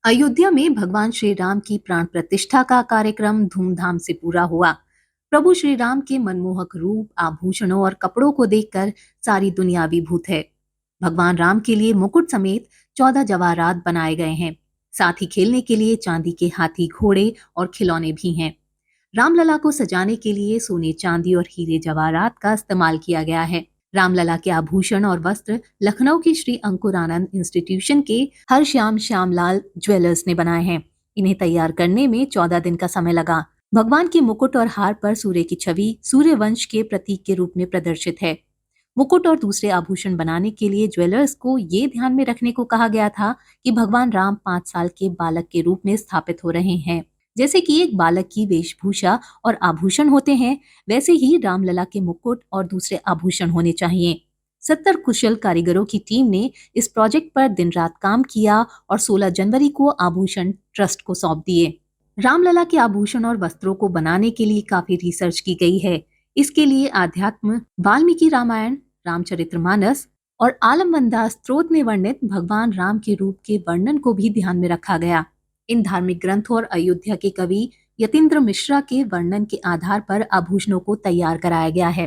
अयोध्या में भगवान श्री राम की प्राण प्रतिष्ठा का कार्यक्रम धूमधाम से पूरा हुआ। प्रभु श्री राम के मनमोहक रूप, आभूषणों और कपड़ों को देखकर सारी दुनिया अभिभूत है। भगवान राम के लिए मुकुट समेत 14 जवाहरात बनाए गए हैं। साथ ही खेलने के लिए चांदी के हाथी, घोड़े और खिलौने भी हैं। रामलला को सजाने के लिए सोने, चांदी और हीरे जवाहरात का इस्तेमाल किया गया है। रामलला के आभूषण और वस्त्र लखनऊ के श्री अंकुरानंद इंस्टीट्यूशन के हरश्याम श्यामलाल ज्वेलर्स ने बनाए हैं। इन्हें तैयार करने में 14 दिन का समय लगा। भगवान के मुकुट और हार पर सूर्य की छवि सूर्य वंश के प्रतीक के रूप में प्रदर्शित है। मुकुट और दूसरे आभूषण बनाने के लिए ज्वेलर्स को ये ध्यान में रखने को कहा गया था कि भगवान राम 5 साल के बालक के रूप में स्थापित हो रहे हैं। जैसे कि एक बालक की वेशभूषा और आभूषण होते हैं, वैसे ही रामलला के मुकुट और दूसरे आभूषण होने चाहिए। 70 कुशल कारीगरों की टीम ने इस प्रोजेक्ट पर दिन रात काम किया और 16 जनवरी को आभूषण ट्रस्ट को सौंप दिए। रामलला के आभूषण और वस्त्रों को बनाने के लिए काफी रिसर्च की गई है। इसके लिए आध्यात्म, वाल्मीकि रामायण, रामचरितमानस और आलमवंदा स्त्रोत में वर्णित भगवान राम के रूप के वर्णन को भी ध्यान में रखा गया। इन धार्मिक ग्रंथों और अयोध्या के कवि यतीन्द्र मिश्रा के वर्णन के आधार पर आभूषणों को तैयार कराया गया है।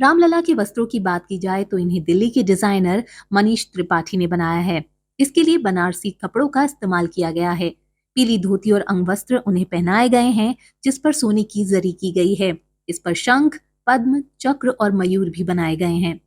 रामलला के वस्त्रों की बात की जाए तो इन्हें दिल्ली के डिजाइनर मनीष त्रिपाठी ने बनाया है। इसके लिए बनारसी कपड़ों का इस्तेमाल किया गया है। पीली धोती और अंगवस्त्र उन्हें पहनाए गए हैं, जिस पर सोने की जरी की गई है। इस पर शंख, पद्म, चक्र और मयूर भी बनाए गए हैं।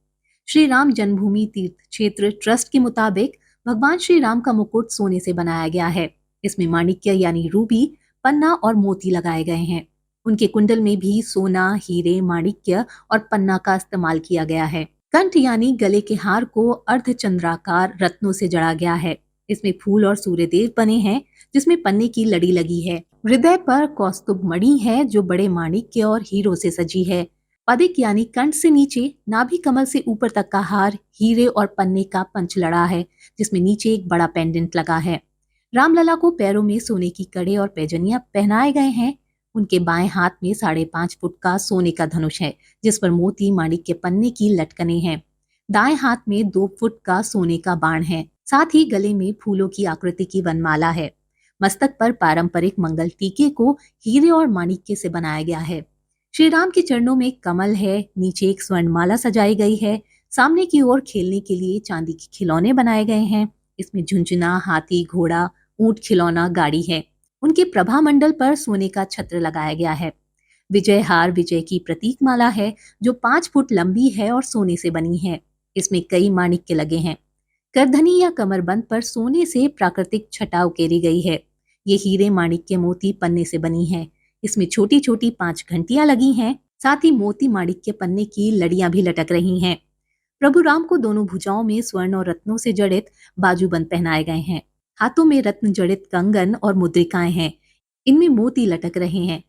श्री राम जन्मभूमि तीर्थ क्षेत्र ट्रस्ट के मुताबिक भगवान श्री राम का मुकुट सोने से बनाया गया है। इसमें माणिक्य यानी रूबी, पन्ना और मोती लगाए गए हैं। उनके कुंडल में भी सोना, हीरे, माणिक्य और पन्ना का इस्तेमाल किया गया है। कंठ यानी गले के हार को अर्धचंद्राकार रत्नों से जड़ा गया है। इसमें फूल और सूर्यदेव बने हैं, जिसमें पन्ने की लड़ी लगी है। हृदय पर कौस्तुभ मणि है, जो बड़े माणिक्य और हीरो से सजी है। पदिक यानी कंठ से नीचे नाभि कमल से ऊपर तक का हार हीरे और पन्ने का पंच लड़ा है, जिसमें नीचे एक बड़ा पेंडेंट लगा है। रामलला को पैरों में सोने की कड़े और पैजनियां पहनाए गए हैं। उनके बाएं हाथ में 5.5 फुट का सोने का धनुष है, जिस पर मोती, माणिक्य, पन्ने की लटकनें हैं। दाएं हाथ में 2 फुट का सोने का बाण है। साथ ही गले में फूलों की आकृति की वनमाला है। मस्तक पर पारंपरिक मंगल टीके को हीरे और माणिक्य से बनाया गया है। श्री राम के चरणों में कमल है, नीचे एक स्वर्णमाला सजाई गई है। सामने की ओर खेलने के लिए चांदी के खिलौने बनाए गए हैं। इसमें झुंझुना, हाथी, घोड़ा, ऊंट खिलौना, गाड़ी है। उनके प्रभा मंडल पर सोने का छत्र लगाया गया है। विजय हार विजय की प्रतीक माला है, जो 5 फुट लंबी है और सोने से बनी है। इसमें कई माणिक्य लगे हैं। करधनी या कमरबंद पर सोने से प्राकृतिक छटा उकेरी गई है। ये हीरे, माणिक्य, मोती, पन्ने से बनी है। इसमें छोटी छोटी 5 घंटियां लगी हैं। साथ ही मोती, माणिक्य, पन्ने की लड़ियां भी लटक रही हैं। प्रभु राम को दोनों भुजाओं में स्वर्ण और रत्नों से जड़ित बाजूबंद पहनाए गए हैं। हाथों में रत्न जड़ित कंगन और मुद्रिकाएं हैं। इनमें मोती लटक रहे हैं।